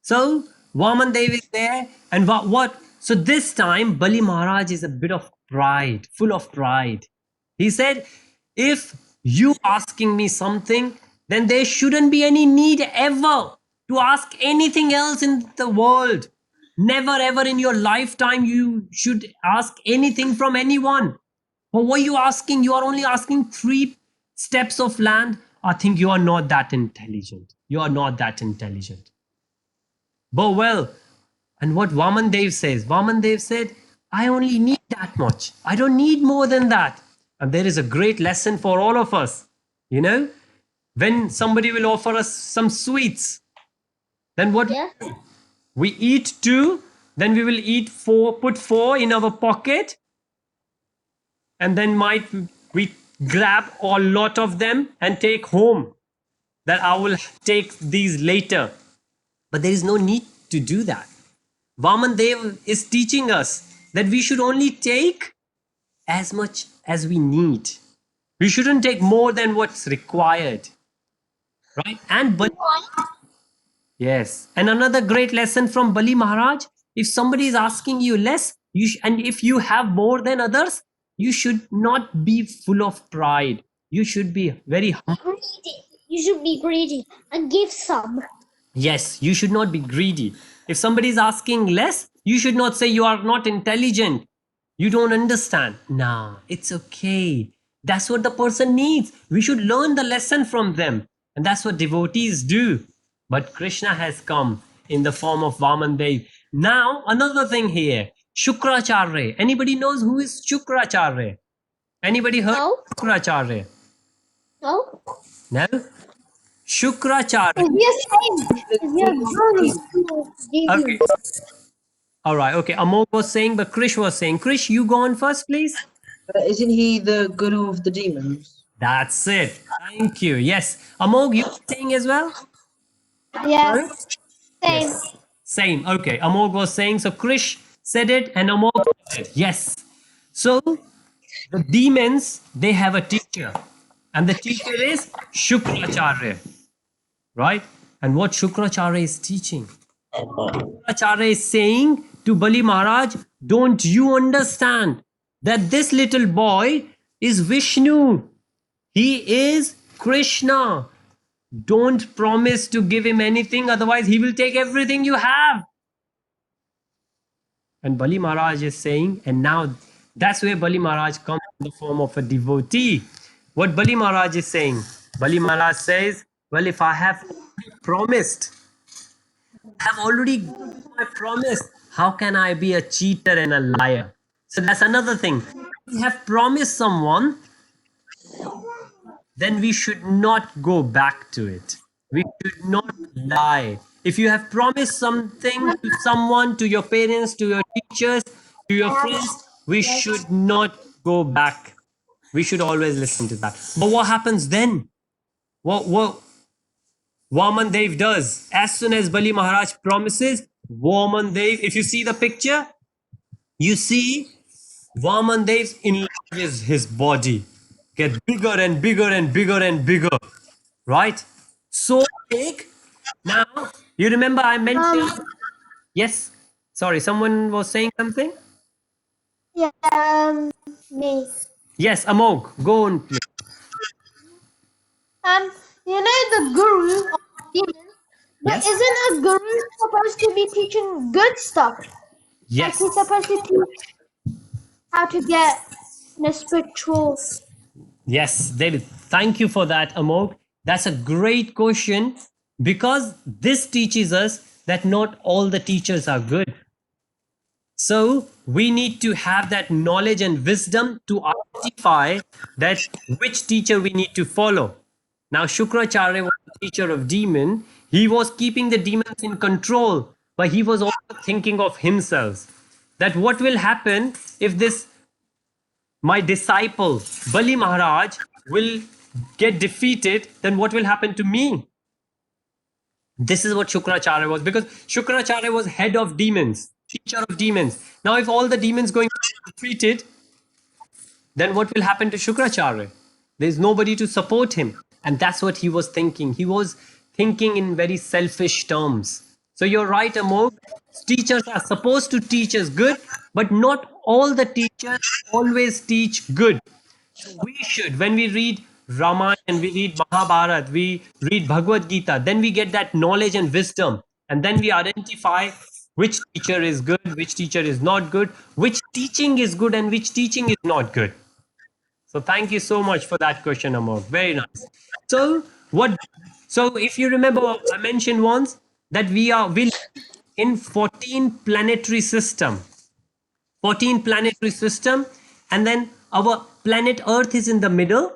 So Vaman Dev is there, and what? So this time Bali Maharaj is a bit of pride, full of pride. He said, "If you asking me something, then there shouldn't be any need ever to ask anything else in the world. Never ever in your lifetime you should ask anything from anyone. But what are you asking? You are only asking 3 steps of land. I think you are not that intelligent. You are not that intelligent." But well, and what Vaman Dev says, Vaman Dev said, I only need that much. I don't need more than that. And there is a great lesson for all of us. You know, when somebody will offer us some sweets, then what Yeah. we eat 2, then we will eat 4, put 4 in our pocket, and then might we grab a lot of them and take home. That I will take these later. But there is no need to do that. Vaman Dev is teaching us that we should only take as much as we need. We shouldn't take more than what's required. Right? And yes. And another great lesson from Bali Maharaj, if somebody is asking you less, and if you have more than others, you should not be full of pride. You should be very humble. Greedy. You should be greedy and give some. Yes, you should not be greedy. If somebody is asking less, you should not say you are not intelligent. You don't understand. Nah, it's okay. That's what the person needs. We should learn the lesson from them. And that's what devotees do. But Krishna has come in the form of Vaman Dev. Now, another thing here. Shukracharya. Anybody knows who is Shukracharya? Anybody heard No. of Shukracharya? No. No? Shukracharya. Is he a saint? Is he a guru? Okay. All right. Okay. Amol was saying, but Krish was saying. Krish, you go on first, please. Isn't he the guru of the demons? That's it. Thank you. Yes. Amog, you were saying as well? Yeah, same. Yes. Same. Okay. Amog was saying. So Krish said it and Amog said it. Yes. So the demons, they have a teacher. And the teacher is Shukracharya. Right? And what Shukracharya is teaching? Shukracharya is saying to Bali Maharaj, don't you understand that this little boy is Vishnu? He is Krishna. Don't promise to give him anything, otherwise he will take everything you have. And Bali Maharaj is saying, and now that's where Bali Maharaj comes in the form of a devotee. What Bali Maharaj is saying? Bali Maharaj says, well, if I have promised, I have already given my promise, how can I be a cheater and a liar? So that's another thing. If we have promised someone, then we should not go back to it. We should not lie. If you have promised something to someone, to your parents, to your teachers, to your friends, we should not go back. We should always listen to that. But what happens then? What Vaman Dev does? As soon as Bali Maharaj promises, Vaman Dev, if you see the picture, you see Vaman Dev enlarges his body, get bigger and bigger and bigger and bigger, right? So big. Now, you remember I mentioned, yes, sorry, someone was saying something? Yeah, me. Yes, Amog, go on, please. You know the guru of demons, but Yes, isn't a guru supposed to be teaching good stuff? Like yes, he's supposed to teach how to get in a spiritual. yes, David. Thank you for that, Amog. That's a great question because this teaches us that not all the teachers are good. So we need to have that knowledge and wisdom to identify that which teacher we need to follow. Now Shukracharya was the teacher of demon. He was keeping the demons in control, but he was also thinking of himself. that what will happen if this my disciple Bali Maharaj will get defeated, then what will happen to me? This is what Shukracharya was, because Shukracharya was head of demons, teacher of demons. Now, if all the demons going to be defeated, then what will happen to Shukracharya? There's nobody to support him. And that's what he was thinking. He was thinking in very selfish terms. So you're right, Amol. Teachers are supposed to teach us good, but not all the teachers always teach good. So we should, when we read Ramayana, we read Mahabharata, we read Bhagavad Gita, then we get that knowledge and wisdom. And then we identify which teacher is good, which teacher is not good, which teaching is good, and which teaching is not good. So thank you so much for that question, Amor. Very nice. So what? So if you remember, I mentioned once that we live in 14 planetary system. 14 planetary system, and then our planet Earth is in the middle,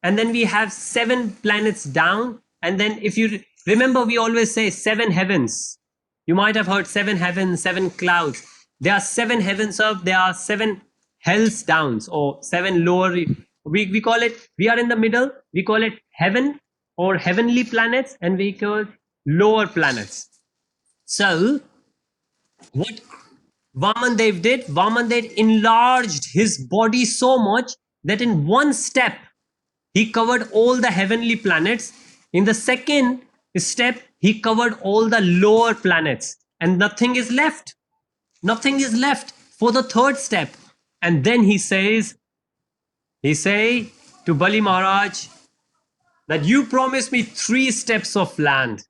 and then we have 7 planets down, and then if you remember, we always say 7 heavens. You might have heard 7 heavens, 7 clouds. There are 7 heavens up, there are 7 hells downs, or 7 lower. We call it, we are in the middle, we call it heaven or heavenly planets, and we call it lower planets. So what Vamandev did, Vamandev enlarged his body so much that in one step he covered all the heavenly planets. In the second step, he covered all the lower planets, and nothing is left. Nothing is left for the third step. And then he say to Bali Maharaj that you promised me 3 steps of land.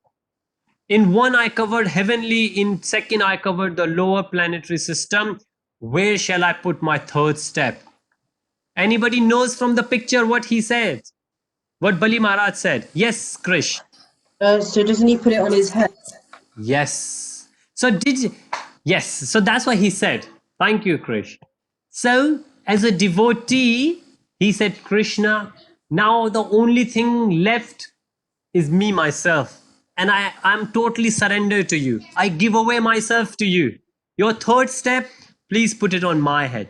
In one I covered heavenly, in second I covered the lower planetary system. Where shall I put my third step? Anybody knows from the picture what he said? What Bali Maharaj said? Yes, Krish. So doesn't he put it on his head? Yes. Yes, so that's what he said. Thank you, Krish. So, as a devotee, he said, Krishna, now the only thing left is me, myself. And I'm totally surrendered to you. I give away myself to you. Your third step, please put it on my head.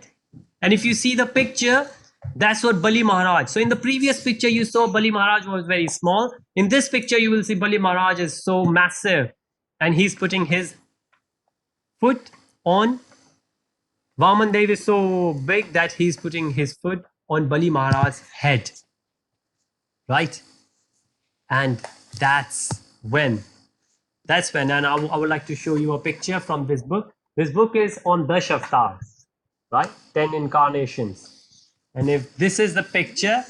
And if you see the picture, that's what Bali Maharaj. So in the previous picture, you saw Bali Maharaj was very small. In this picture, you will see Bali Maharaj is so massive. And he's putting his foot on. Vaman Dev is so big that he's putting his foot on Bali Maharaj's head. Right? And that's when. And I would like to show you a picture from this book. This book is on Dashavatar, right? 10 incarnations. And if this is the picture,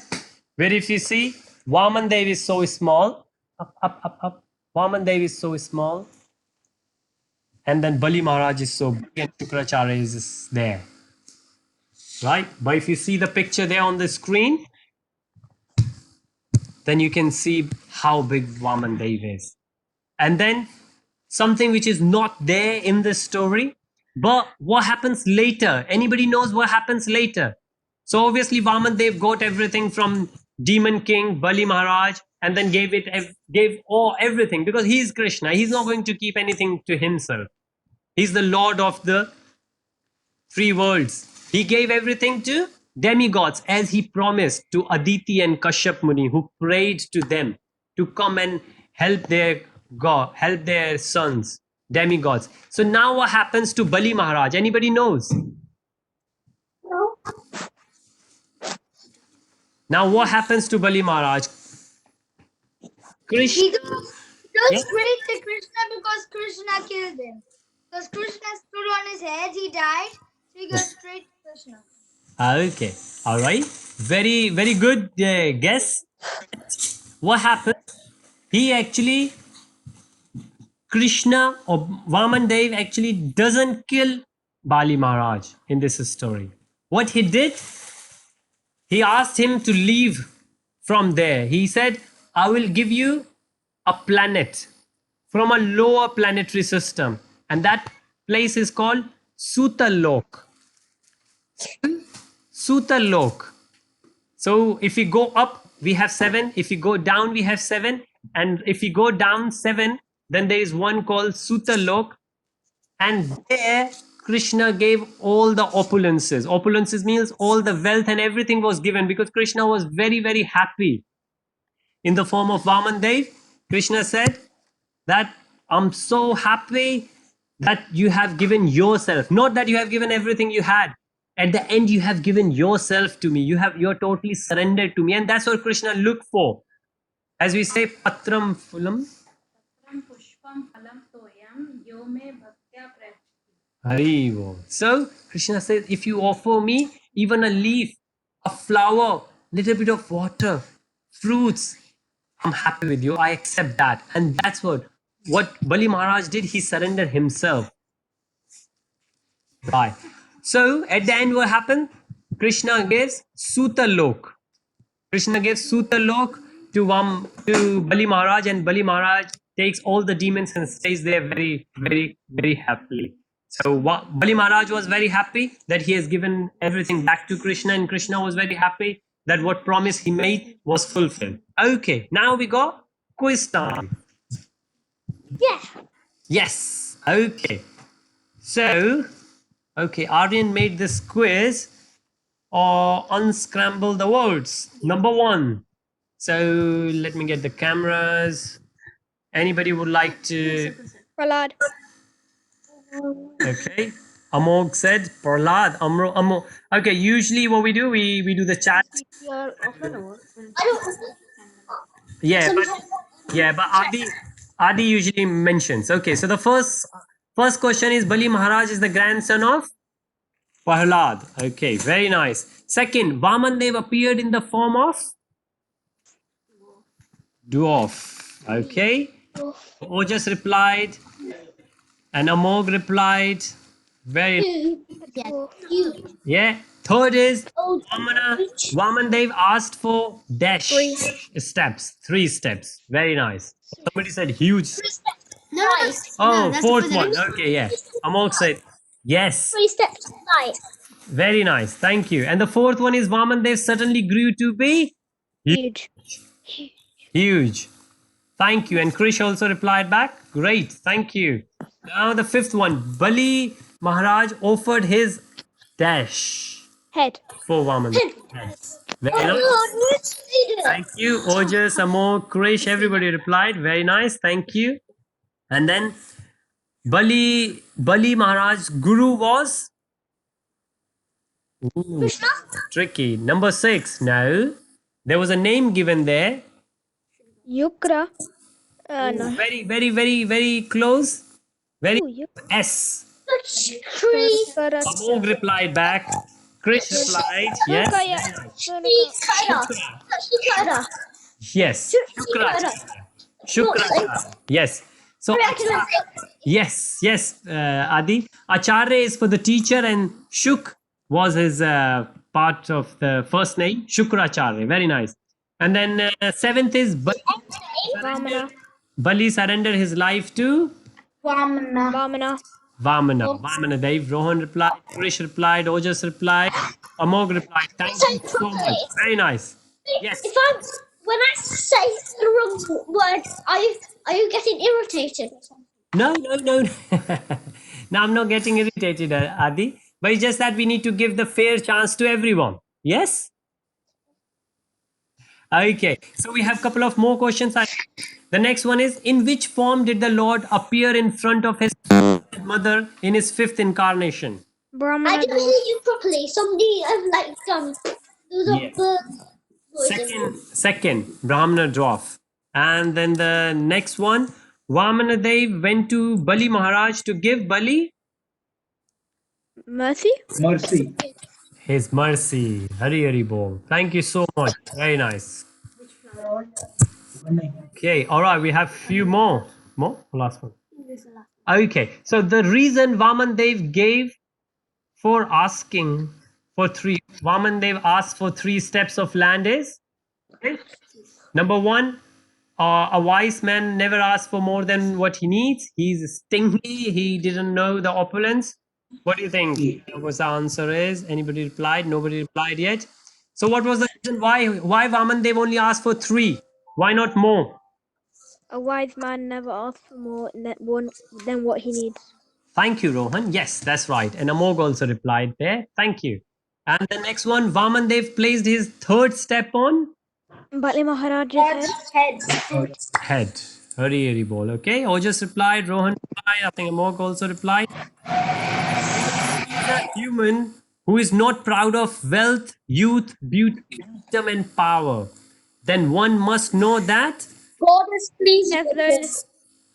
where if you see, Vaman Dev is so small, up. Vaman Dev is so small. And then Bali Maharaj is so big and Shukracharya is there. Right? But if you see the picture there on the screen, then you can see how big Vaman Dev is. And then something which is not there in this story, but what happens later? Anybody knows what happens later? So obviously Vaman Dev got everything from Demon King Bali Maharaj, and then gave everything, because he is Krishna. He's not going to keep anything to himself. He's the Lord of the 3 worlds. He gave everything to demigods, as he promised to Aditi and Kashyap Muni, who prayed to them to come and help their god, help their sons, demigods. So now what happens to Bali Maharaj? Anybody knows? No. Now what happens to Bali Maharaj? Krishna. He goes Yeah. straight to Krishna because Krishna killed him. Because Krishna stood on his head, he died. So he goes straight to Krishna. Okay. All right. Very, very good guess. What happens? He actually, Krishna or Vaman Dev actually doesn't kill Bali Maharaj in this story. What he did, he asked him to leave from there. He said, I will give you a planet from a lower planetary system, and that place is called Sutalok. Sutalok. So if we go up, we have 7. If we go down, we have 7. And if we go down 7, then there is one called Sutalok. And there Krishna gave all the opulences. Opulences means all the wealth and everything was given because Krishna was very, very happy. In the form of Vaman Dev, Krishna said that I'm so happy that you have given yourself, not that you have given everything you had. At the end, you have given yourself to me. You're totally surrendered to me, and that's what Krishna looked for. As we say, patram phulam. Hari Bol. So Krishna says, if you offer me even a leaf, a flower, little bit of water, fruits, I'm happy with you. I accept that. And that's what Bali Maharaj did. He surrendered himself. Right. So at the end, what happened? Krishna gives Suta Lok. Krishna gives Suta Lok to Bali Maharaj, and Bali Maharaj takes all the demons and stays there very, very, very happily. So Bali Maharaj was very happy that he has given everything back to Krishna, and Krishna was very happy that what promise he made was fulfilled. Okay, now we got quiz time. Yeah. Yes. Okay. So, okay, Aryan made this quiz or unscramble the words. Number one. So let me get the cameras. Anybody would like to? Prahlad. Okay. Amog said Prahlad. Amro. Okay. Usually, what we do, we do the chat. I don't. Yeah, but Sometimes. Adi usually mentions. Okay. So the first question is Bali Maharaj is the grandson of Prahlad. Okay. Very nice. Second, Vaman Dev appeared in the form of dwarf. Okay. Ojas replied, and Amog replied. Very Yeah. Dwarf. You. yeah. Third is Oh, Vamana. which Vaman Dev asked for dash 3. steps, 3 steps. Very nice. Somebody said huge. No, no, nice. Oh, that's the fourth one. president. Okay, yeah. Amog said yes. 3 steps right. Very nice. Thank you. And the fourth one is Vaman Dev suddenly grew to be Huge. huge. Thank you. And Krish also replied back. Great. Thank you. Now the fifth one. Bali Maharaj offered his dash Head. for Vaman. Very nice. Oh, no, Thank you. Ojas, Amog, Krish, everybody replied. Very nice. Thank you. And then Bali Maharaj Guru was ooh, Krishna? tricky. Number 6. Now there was a name given there. Yukra. No. Very, very, very, very close. Very Ooh, S. Tree. Amog replied back. Krish replied, yes. Sukaya. Shukara. Shukara. Yes. Shukra. Shukra. Yes. So, yes, Adi. Acharya is for the teacher, and Shuk was his part of the first name. Shukracharya. Very nice. And then seventh is Vamana. Bali surrendered his life to Vamana. Vamana. Vamana Dev. Rohan replied. Krish replied. Ojas replied. Amog replied. Thank you so much. Very nice. Yes. If I'm when I say the wrong word, are you getting irritated? No. No, I'm not getting irritated, Adi. But it's just that we need to give the fair chance to everyone. Yes? Okay. So we have a couple of more questions. The next one is, in which form did the Lord appear in front of his mother in his fifth incarnation? I Brahmana didn't dwarf. hear you properly. Somebody there was Yeah. a bird noise. Second, Brahmana dwarf. And then the next one, Vamanadev went to Bali Maharaj to give Bali Mercy. Mercy. his mercy. Hari Hari Bol. Thank you so much. Very nice. Okay, all right, we have few more. More? Last one. Okay, so the reason Vaman Dev gave for asking for Vaman Dev asked for 3 steps of land is okay. Number one, a wise man never asks for more than what he needs. He's stingy. He didn't know the opulence. What do you think? What was the answer is? Anybody replied? Nobody replied yet. So what was the reason why Vaman Dev only asked for 3? Why not more? A wise man never asks for more than what he needs. Thank you, Rohan. Yes, that's right. And Amog also replied there. Thank you. And the next one, Vamandev placed his third step on Bali Maharaj's head. head. Hari Hari Bol. Okay. Ojas replied. Rohan replied. I think Amog also replied. He's a human who is not proud of wealth, youth, beauty, wisdom, and power. Then one must know that God is pleased Yes,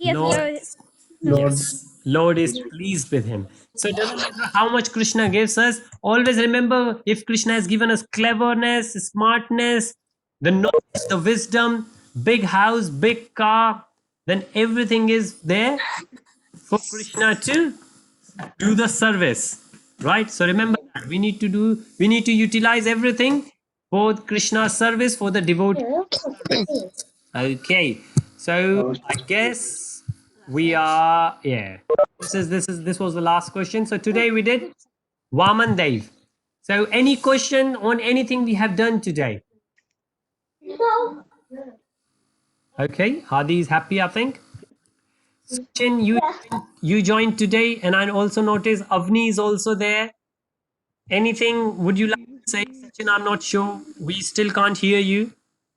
with Lord. him. Yes, Lord, Lord. yes, Lord is pleased with him. So it doesn't matter how much Krishna gives us. Always remember, if Krishna has given us cleverness, smartness, the knowledge, the wisdom, big house, big car, then everything is there for Krishna to do the service, right? So remember that we need to utilize everything for Krishna's service, for the devotee service. Okay, so I guess we are, yeah, this was the last question. So today we did Vaman Dev. So any question on anything we have done today? No. Okay, Hadi is happy, I think. Sachin, Yeah. you joined today, and I also noticed Avni is also there. Anything would you like to say, Sachin? I'm not sure. We still can't hear you.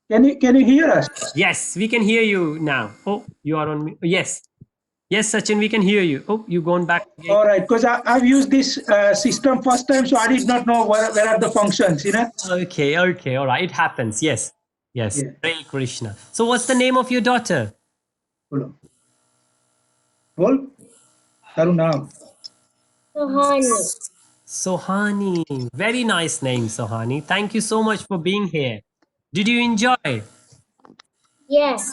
Can you hear us? Yes, we can hear you now. Oh, you are on me. Yes. Yes, Sachin, we can hear you. Oh, you gone back again. All right, because I've used this system first time, so I did not know where are the functions, you know? Okay, okay, all right. It happens. Yes. Yes. Yeah. Hare Krishna. So what's the name of your daughter? Hold on. Bol, taru naam. Honey. Sohani. Very nice name, Sohani. Thank you so much for being here. Did you enjoy? Yes.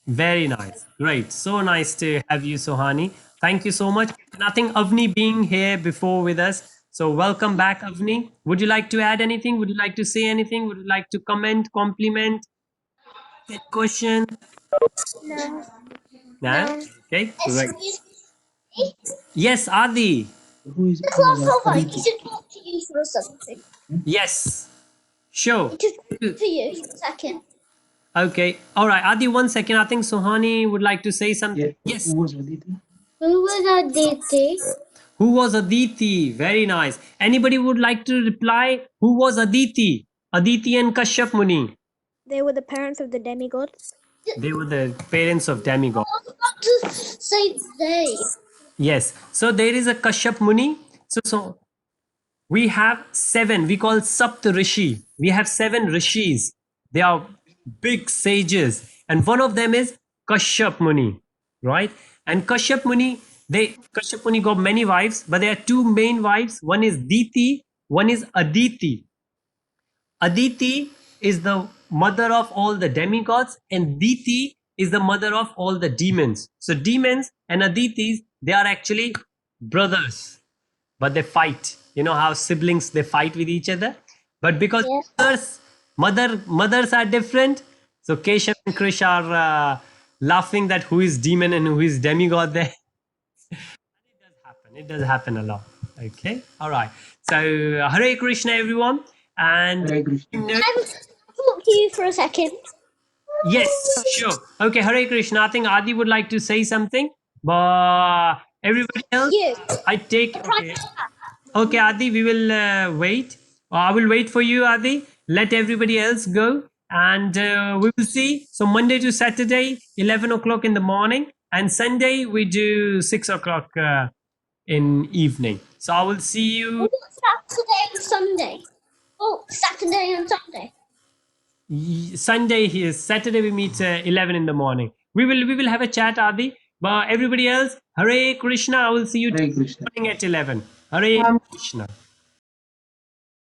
Very nice. Great. So nice to have you, Sohani. Thank you so much. Nothing Avni being here before with us. So welcome back, Avni. Would you like to add anything? Would you like to say anything? Would you like to comment, compliment, get question? No. No? Okay, great. Excuse me. Yes, Adi. Who is Hold on. I need Aditi? to talk to you for something. Yes. I Sure. need to talk to you for a second. Okay. All right. Adi, 1 second. I think Sohani would like to say something. Yeah. Yes. Who was Aditi? Who was Aditi? Who was Aditi? Very nice. Anybody would like to reply? Who was Aditi? Aditi and Kashyap Muni. They were the parents of the demigods. They were the parents of demigod. I was about to say they. Yes. So there is a Kashyap Muni. So we have 7. We call Sapt Rishi. We have 7 rishis. They are big sages, and one of them is Kashyap Muni, right? And Kashyap Muni got many wives, but there are 2 main wives. One is Diti, one is Aditi. Aditi is the mother of all the demigods, and Diti is the mother of all the demons. So demons and Aditis, they are actually brothers, but they fight. You know how siblings, they fight with each other, but because Yes. mothers are different, so Keshav and Krish are laughing that who is demon and who is demigod there. It does happen a lot. Okay, all right. So Hare Krishna, everyone, and Hare Krishna. Can I talk to you for a second? yes, sure. Okay, Hare Krishna. I think Adi would like to say something, but everybody else, You. I take. Okay, okay, Adi, we will wait. I will wait for you, Adi. Let everybody else go, and we will see. So Monday to Saturday, 11 o'clock in the morning, and Sunday we do 6 o'clock in evening. So I will see you. What about Saturday and Sunday? Oh, Saturday and Sunday. Sunday here, Saturday we meet 11 in the morning. We will have a chat, Adi. But everybody else, Hare Krishna. I will see you Hare Krishna. morning at 11. Hare Krishna.